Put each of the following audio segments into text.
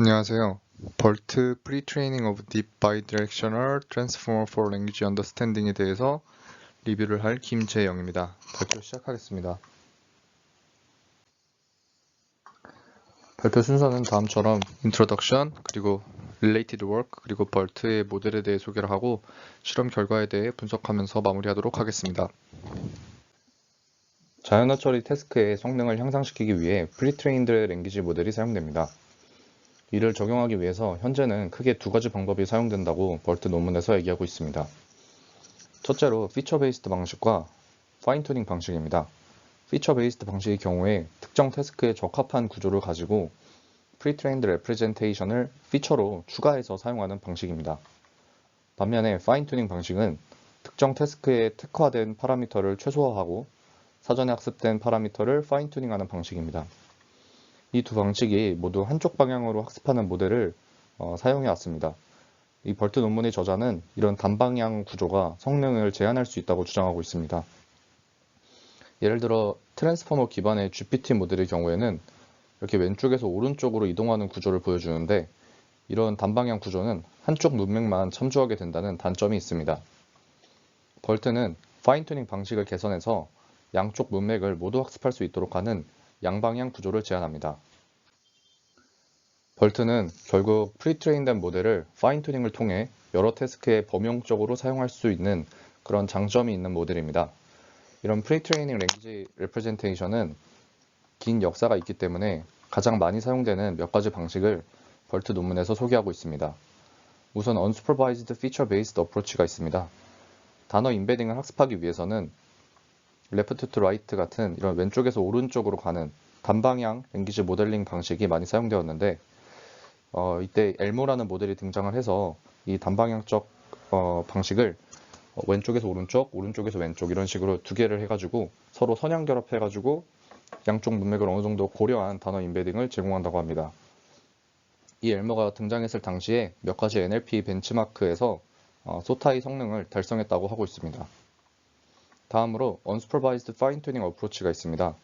안녕하세요. 벌트 Pre-Training of Deep Bidirectional Transformer for Language Understanding에 대해서 리뷰를 할 김재영입니다. 발표 시작하겠습니다. 발표 순서는 다음처럼 Introduction, 그리고 Related Work, 그리고 벌트의 모델에 대해 소개를 하고 실험 결과에 대해 분석하면서 마무리하도록 하겠습니다. 자연어 처리 태스크의 성능을 향상시키기 위해 Pre-Trained Language 모델이 사용됩니다. 이를 적용하기 위해서 현재는 크게 두 가지 방법이 사용된다고 벌트 논문에서 얘기하고 있습니다. 첫째로 피처 베이스드 방식과 파인 튜닝 방식입니다. 피처 베이스드 방식의 경우에 특정 태스크에 적합한 구조를 가지고 프리트레인드 레프레젠테이션을 피처로 추가해서 사용하는 방식입니다. 반면에 파인 튜닝 방식은 특정 태스크에 특화된 파라미터를 최소화하고 사전에 학습된 파라미터를 파인 튜닝하는 방식입니다. 이 두 방식이 모두 한쪽 방향으로 학습하는 모델을 사용해 왔습니다. 이 벌트 논문의 저자는 이런 단방향 구조가 성능을 제한할 수 있다고 주장하고 있습니다. 예를 들어 트랜스포머 기반의 GPT 모델의 경우에는 이렇게 왼쪽에서 오른쪽으로 이동하는 구조를 보여주는데 이런 단방향 구조는 한쪽 문맥만 참조하게 된다는 단점이 있습니다. 벌트는 파인 튜닝 방식을 개선해서 양쪽 문맥을 모두 학습할 수 있도록 하는 양방향 구조를 제안합니다. 벌트는 결국 프리트레인된 모델을 파인 튜닝을 통해 여러 태스크에 범용적으로 사용할 수 있는 그런 장점이 있는 모델입니다. 이런 프리트레이닝 랭귀지 레프레젠테이션은 긴 역사가 있기 때문에 가장 많이 사용되는 몇 가지 방식을 벌트 논문에서 소개하고 있습니다. 우선 Unsupervised Feature Based Approach가 있습니다. 단어 임베딩을 학습하기 위해서는 Left to Right 같은 이런 왼쪽에서 오른쪽으로 가는 단방향 랭귀지 모델링 방식이 많이 사용되었는데 이때 엘모라는 모델이 등장을 해서 이 단방향적 방식을 왼쪽에서 오른쪽, 오른쪽에서 왼쪽 이런 식으로 두 개를 해가지고 서로 선형 결합해가지고 양쪽 문맥을 어느 정도 고려한 단어 임베딩을 제공한다고 합니다. 이 엘모가 등장했을 당시에 몇 가지 NLP 벤치마크에서 소타의 성능을 달성했다고 하고 있습니다. 다음으로 Unsupervised Fine-Tuning Approach가 있습니다.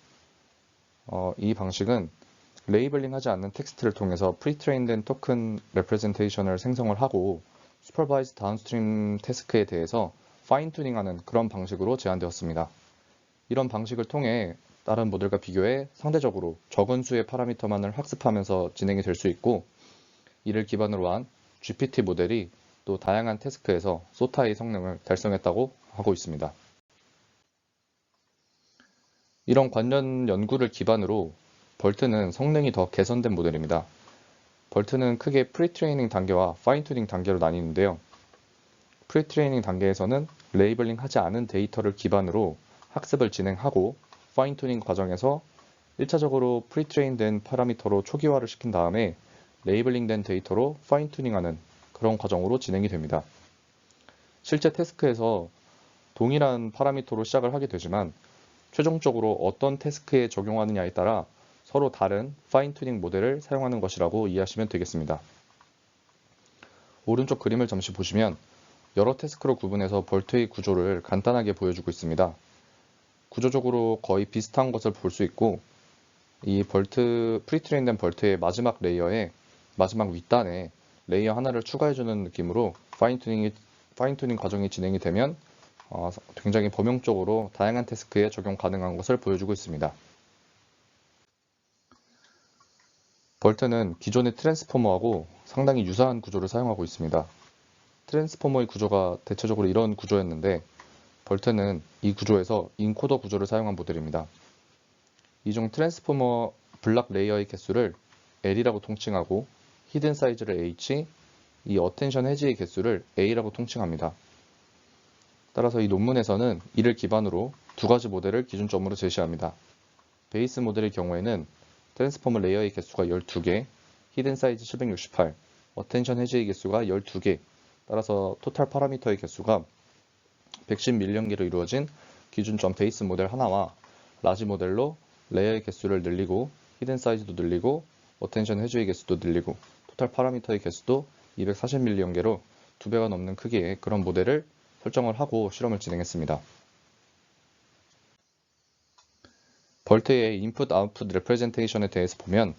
이 방식은 레이블링하지 않는 텍스트를 통해서 프리트레인된 토큰 레프레젠테이션을 생성을 하고 슈퍼바이즈 다운스트림 태스크에 대해서 파인 튜닝하는 그런 방식으로 제안되었습니다. 이런 방식을 통해 다른 모델과 비교해 상대적으로 적은 수의 파라미터만을 학습하면서 진행이 될 수 있고 이를 기반으로 한 GPT 모델이 또 다양한 태스크에서 소타의 성능을 달성했다고 하고 있습니다. 이런 관련 연구를 기반으로 벌트는 성능이 더 개선된 모델입니다. 벌트는 크게 프리트레이닝 단계와 파인튜닝 단계로 나뉘는데요. 프리트레이닝 단계에서는 레이블링 하지 않은 데이터를 기반으로 학습을 진행하고 파인튜닝 과정에서 1차적으로 프리트레인된 파라미터로 초기화를 시킨 다음에 레이블링된 데이터로 파인튜닝하는 그런 과정으로 진행이 됩니다. 실제 태스크에서 동일한 파라미터로 시작을 하게 되지만 최종적으로 어떤 태스크에 적용하느냐에 따라 서로 다른 파인 튜닝 모델을 사용하는 것이라고 이해하시면 되겠습니다. 오른쪽 그림을 잠시 보시면 여러 태스크로 구분해서 벌트의 구조를 간단하게 보여주고 있습니다. 구조적으로 거의 비슷한 것을 볼 수 있고 이 프리트레인된 벌트의 마지막 레이어에 마지막 윗단에 레이어 하나를 추가해주는 느낌으로 파인 튜닝 과정이 진행이 되면 굉장히 범용적으로 다양한 태스크에 적용 가능한 것을 보여주고 있습니다. 벌트는 기존의 트랜스포머하고 상당히 유사한 구조를 사용하고 있습니다. 트랜스포머의 구조가 대체적으로 이런 구조였는데 벌트는 이 구조에서 인코더 구조를 사용한 모델입니다. 이중 트랜스포머 블락 레이어의 개수를 L이라고 통칭하고 히든 사이즈를 H, 이 어텐션 해지의 개수를 A라고 통칭합니다. 따라서 이 논문에서는 이를 기반으로 두 가지 모델을 기준점으로 제시합니다. 베이스 모델의 경우에는 트랜스포머 레이어의 개수가 12개, 히든 사이즈 768, 어텐션 해지의 개수가 12개, 따라서 토탈 파라미터의 개수가 110밀리언 개로 이루어진 기준점 베이스 모델 하나와 라지 모델로 레이어의 개수를 늘리고 히든 사이즈도 늘리고 어텐션 해지의 개수도 늘리고 토탈 파라미터의 개수도 240밀리언 개로 2배가 넘는 크기의 그런 모델을 설정을 하고 실험을 진행했습니다. 벌트의 인풋 아웃풋 레프레젠테이션에 대해서 보면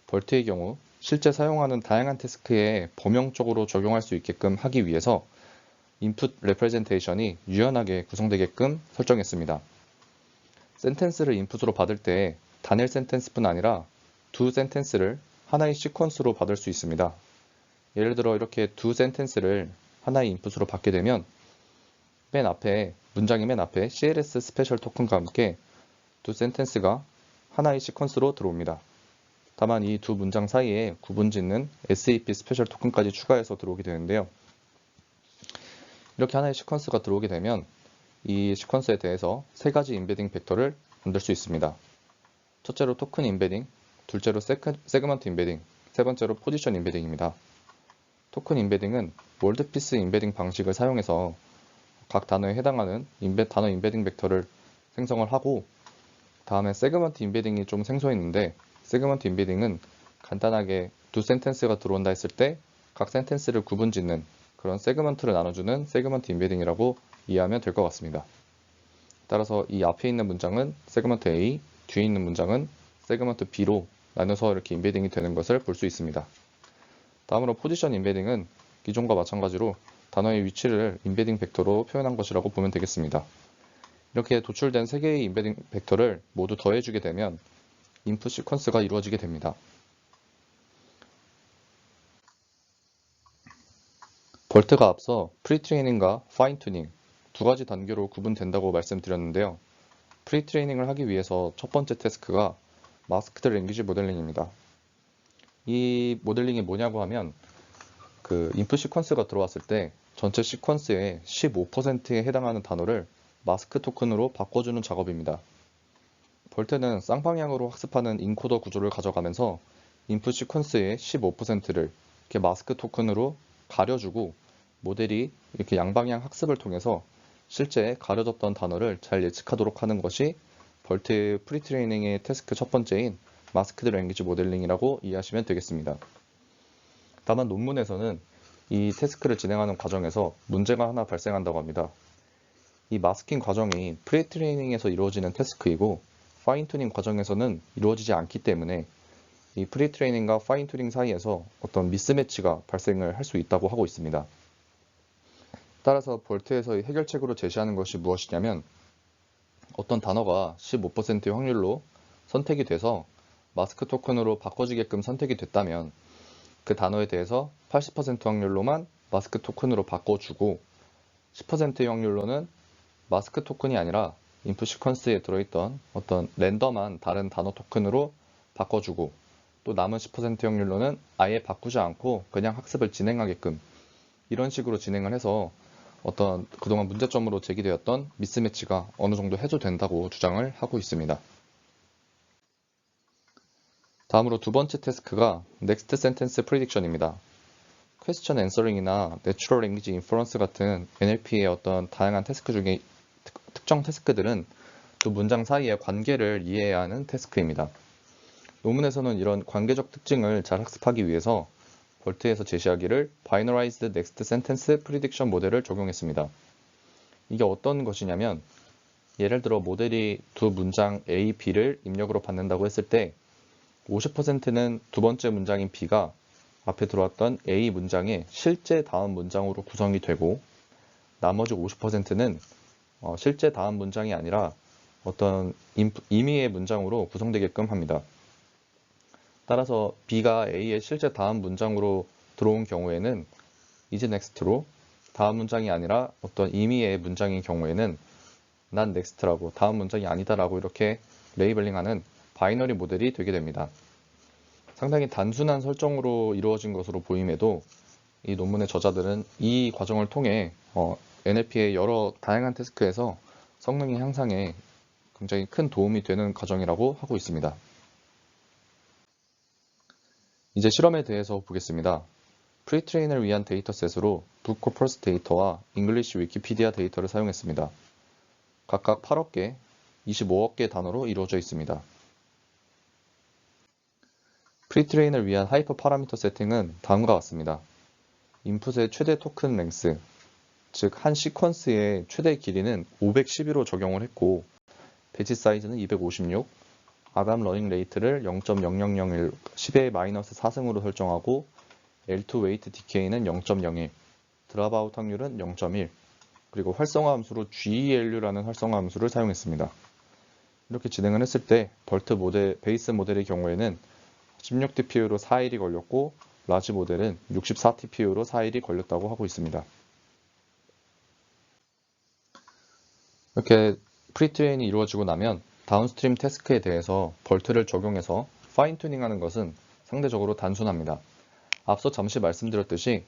벌트의 경우 실제 사용하는 다양한 태스크에 범용적으로 적용할 수 있게끔 하기 위해서 인풋 레프레젠테이션이 유연하게 구성되게끔 설정했습니다. 센텐스를 인풋으로 받을 때 단일 센텐스뿐 아니라 두 센텐스를 하나의 시퀀스로 받을 수 있습니다. 예를 들어 이렇게 두 센텐스를 하나의 인풋으로 받게 되면 문장의 맨 앞에 CLS 스페셜 토큰과 함께 두 센텐스가 하나의 시퀀스로 들어옵니다. 다만 이 두 문장 사이에 구분짓는 SAP 스페셜 토큰까지 추가해서 들어오게 되는데요. 이렇게 하나의 시퀀스가 들어오게 되면 이 시퀀스에 대해서 세 가지 인베딩 벡터를 만들 수 있습니다. 첫째로 토큰 인베딩, 둘째로 세그먼트 인베딩, 세 번째로 포지션 인베딩입니다. 토큰 인베딩은 월드피스 인베딩 방식을 사용해서 각 단어에 해당하는 단어 인베딩 벡터를 생성을 하고, 다음에 세그먼트 인베딩이 좀 생소했는데, 세그먼트 인베딩은 간단하게 두 센텐스가 들어온다 했을 때 각 센텐스를 구분짓는 그런 세그먼트를 나눠주는 세그먼트 인베딩이라고 이해하면 될 것 같습니다. 따라서 이 앞에 있는 문장은 세그먼트 A, 뒤에 있는 문장은 세그먼트 B로 나눠서 이렇게 인베딩이 되는 것을 볼 수 있습니다. 다음으로 포지션 인베딩은 기존과 마찬가지로 단어의 위치를 인베딩 벡터로 표현한 것이라고 보면 되겠습니다. 이렇게 도출된 세 개의 인베딩 벡터를 모두 더해주게 되면 인풋 시퀀스가 이루어지게 됩니다. 벌트가 앞서 프리트레이닝과 파인튜닝 두 가지 단계로 구분된다고 말씀드렸는데요. 프리트레이닝을 하기 위해서 첫 번째 태스크가 마스크드 랭귀지 모델링입니다. 이 모델링이 뭐냐고 하면 인풋 시퀀스가 들어왔을 때 전체 시퀀스의 15%에 해당하는 단어를 마스크 토큰으로 바꿔주는 작업입니다. 벌트는 쌍방향으로 학습하는 인코더 구조를 가져가면서 인풋 시퀀스의 15%를 이렇게 마스크 토큰으로 가려주고, 모델이 이렇게 양방향 학습을 통해서 실제 가려졌던 단어를 잘 예측하도록 하는 것이 벌트 프리트레이닝의 태스크 첫 번째인 마스크드 랭귀지 모델링이라고 이해하시면 되겠습니다. 다만 논문에서는 이 태스크를 진행하는 과정에서 문제가 하나 발생한다고 합니다. 이 마스킹 과정이 프리트레이닝에서 이루어지는 태스크이고 파인튜닝 과정에서는 이루어지지 않기 때문에 이 프리트레이닝과 파인튜닝 사이에서 어떤 미스매치가 발생을 할 수 있다고 하고 있습니다. 따라서 벌트에서의 해결책으로 제시하는 것이 무엇이냐면, 어떤 단어가 15%의 확률로 선택이 돼서 마스크 토큰으로 바꿔지게끔 선택이 됐다면 그 단어에 대해서 80% 확률로만 마스크 토큰으로 바꿔주고, 10%의 확률로는 마스크 토큰이 아니라 인풋 시퀀스에 들어있던 어떤 랜덤한 다른 단어 토큰으로 바꿔주고, 또 남은 10% 확률로는 아예 바꾸지 않고 그냥 학습을 진행하게끔, 이런 식으로 진행을 해서 어떤 그동안 문제점으로 제기되었던 미스매치가 어느 정도 해소된다고 주장을 하고 있습니다. 다음으로 두 번째 태스크가 Next Sentence Prediction입니다. Question Answering이나 Natural Language Inference 같은 NLP의 어떤 다양한 태스크 중에 특정 태스크들은 두 문장 사이의 관계를 이해해야 하는 태스크입니다. 논문에서는 이런 관계적 특징을 잘 학습하기 위해서 벌트에서 제시하기를 Binarized Next Sentence Prediction 모델을 적용했습니다. 이게 어떤 것이냐면, 예를 들어 모델이 두 문장 A, B를 입력으로 받는다고 했을 때 50%는 두 번째 문장인 B가 앞에 들어왔던 A 문장의 실제 다음 문장으로 구성이 되고, 나머지 50%는 실제 다음 문장이 아니라 어떤 임의의 문장으로 구성되게끔 합니다. 따라서 B가 A의 실제 다음 문장으로 들어온 경우에는 is next로, 다음 문장이 아니라 어떤 임의의 문장인 경우에는 not next라고, 다음 문장이 아니다라고 이렇게 레이블링하는 바이너리 모델이 되게 됩니다. 상당히 단순한 설정으로 이루어진 것으로 보임에도 이 논문의 저자들은 이 과정을 통해 NLP의 여러 다양한 태스크에서 성능의 향상에 굉장히 큰 도움이 되는 과정이라고 하고 있습니다. 이제 실험에 대해서 보겠습니다. 프리트레인을 위한 데이터셋으로 북코퍼스 데이터와 잉글리시 위키피디아 데이터를 사용했습니다. 각각 8억 개, 25억 개 단어로 이루어져 있습니다. 프리트레인을 위한 하이퍼 파라미터 세팅은 다음과 같습니다. 인풋의 최대 토큰 랭스, 즉 한 시퀀스의 최대 길이는 512로 적용을 했고, 배치 사이즈는 256, 아담 러닝 레이트를 0.0001 10의 마이너스 4승으로 설정하고 L2 웨이트 디케이는 0.01, 드랍아웃 확률은 0.1, 그리고 활성화 함수로 GELU라는 활성화 함수를 사용했습니다. 이렇게 진행을 했을 때 벌트 모델, 베이스 모델의 경우에는 16TPU로 4일이 걸렸고 라지 모델은 64TPU로 4일이 걸렸다고 하고 있습니다. 이렇게 프리트레인이 이루어지고 나면 다운스트림 태스크에 대해서 벌트를 적용해서 파인 튜닝하는 것은 상대적으로 단순합니다. 앞서 잠시 말씀드렸듯이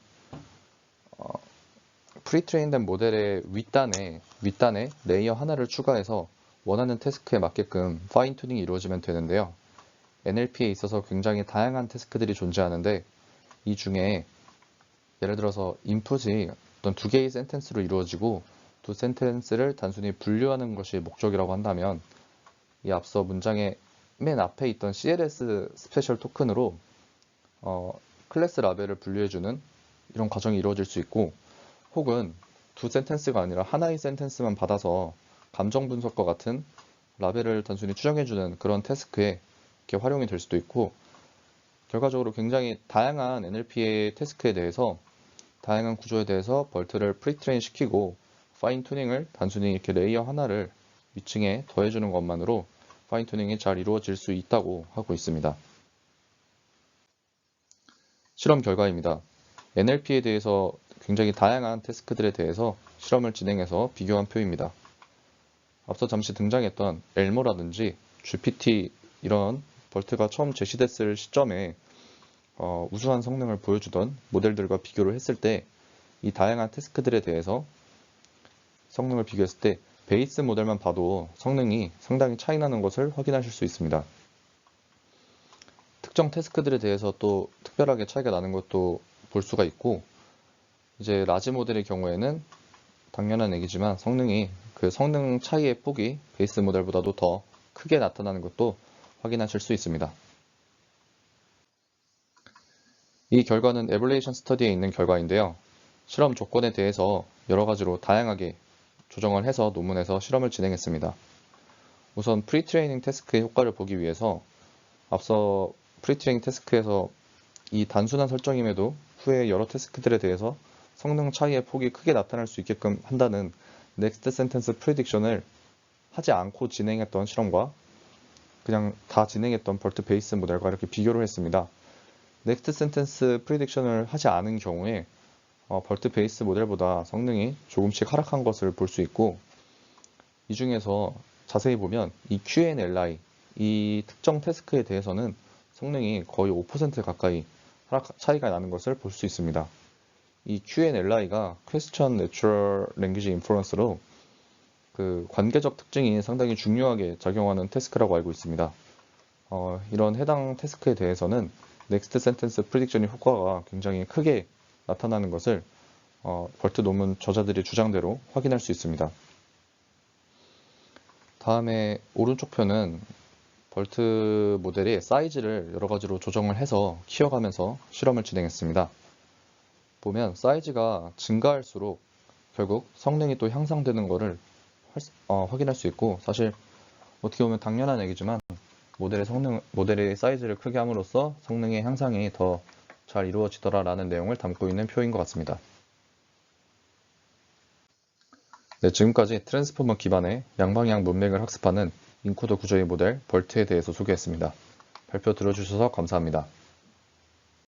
프리트레인된 모델의 윗단에 레이어 하나를 추가해서 원하는 태스크에 맞게끔 파인 튜닝이 이루어지면 되는데요. NLP에 있어서 굉장히 다양한 태스크들이 존재하는데 이 중에 예를 들어서 인풋이 어떤 두 개의 센텐스로 이루어지고 두 센텐스를 단순히 분류하는 것이 목적이라고 한다면 이 앞서 문장의 맨 앞에 있던 CLS 스페셜 토큰으로 클래스 라벨을 분류해주는 이런 과정이 이루어질 수 있고, 혹은 두 센텐스가 아니라 하나의 센텐스만 받아서 감정 분석과 같은 라벨을 단순히 추정해주는 그런 태스크에 이렇게 활용이 될 수도 있고, 결과적으로 굉장히 다양한 NLP의 태스크에 대해서 다양한 구조에 대해서 벌트를 프리트레인 시키고 파인 튜닝을 단순히 이렇게 레이어 하나를 위층에 더해주는 것만으로 파인 튜닝이 잘 이루어질 수 있다고 하고 있습니다. 실험 결과입니다. NLP에 대해서 굉장히 다양한 태스크들에 대해서 실험을 진행해서 비교한 표입니다. 앞서 잠시 등장했던 엘모라든지 GPT 이런 벌트가 처음 제시됐을 시점에 우수한 성능을 보여주던 모델들과 비교를 했을 때 이 다양한 태스크들에 대해서 성능을 비교했을 때 베이스 모델만 봐도 성능이 상당히 차이 나는 것을 확인하실 수 있습니다. 특정 태스크들에 대해서 또 특별하게 차이가 나는 것도 볼 수가 있고, 이제 라지 모델의 경우에는 당연한 얘기지만 성능이 그 성능 차이의 폭이 베이스 모델보다도 더 크게 나타나는 것도 확인하실 수 있습니다. 이 결과는 에벌레이션 스터디에 있는 결과인데요. 실험 조건에 대해서 여러 가지로 다양하게 조정을 해서 논문에서 실험을 진행했습니다. 우선 프리트레이닝 태스크의 효과를 보기 위해서 앞서 프리트레이닝 태스크에서 이 단순한 설정임에도 후에 여러 태스크들에 대해서 성능 차이의 폭이 크게 나타날 수 있게끔 한다는 넥스트 센텐스 프리딕션을 하지 않고 진행했던 실험과 그냥 다 진행했던 벌트 베이스 모델과 이렇게 비교를 했습니다. 넥스트 센텐스 프리딕션을 하지 않은 경우에 벌트 베이스 모델보다 성능이 조금씩 하락한 것을 볼 수 있고, 이 중에서 자세히 보면 이 QNLI, 이 특정 태스크에 대해서는 성능이 거의 5% 가까이 차이가 나는 것을 볼 수 있습니다. 이 QNLI가 Question Natural Language Inference로 그 관계적 특징이 상당히 중요하게 작용하는 태스크라고 알고 있습니다. 이런 해당 태스크에 대해서는 넥스트 센텐스 프리딕션의 효과가 굉장히 크게 나타나는 것을 벌트 논문 저자들의 주장대로 확인할 수 있습니다. 다음에 오른쪽 표는 벌트 모델의 사이즈를 여러 가지로 조정을 해서 키워가면서 실험을 진행했습니다. 보면 사이즈가 증가할수록 결국 성능이 또 향상되는 것을 확인할 수 있고, 사실 어떻게 보면 당연한 얘기지만 모델의 사이즈를 크게 함으로써 성능의 향상이 더 잘 이루어지더라라는 내용을 담고 있는 표인 것 같습니다. 네, 지금까지 트랜스포머 기반의 양방향 문맥을 학습하는 인코더 구조의 모델 벌트에 대해서 소개했습니다. 발표 들어주셔서 감사합니다.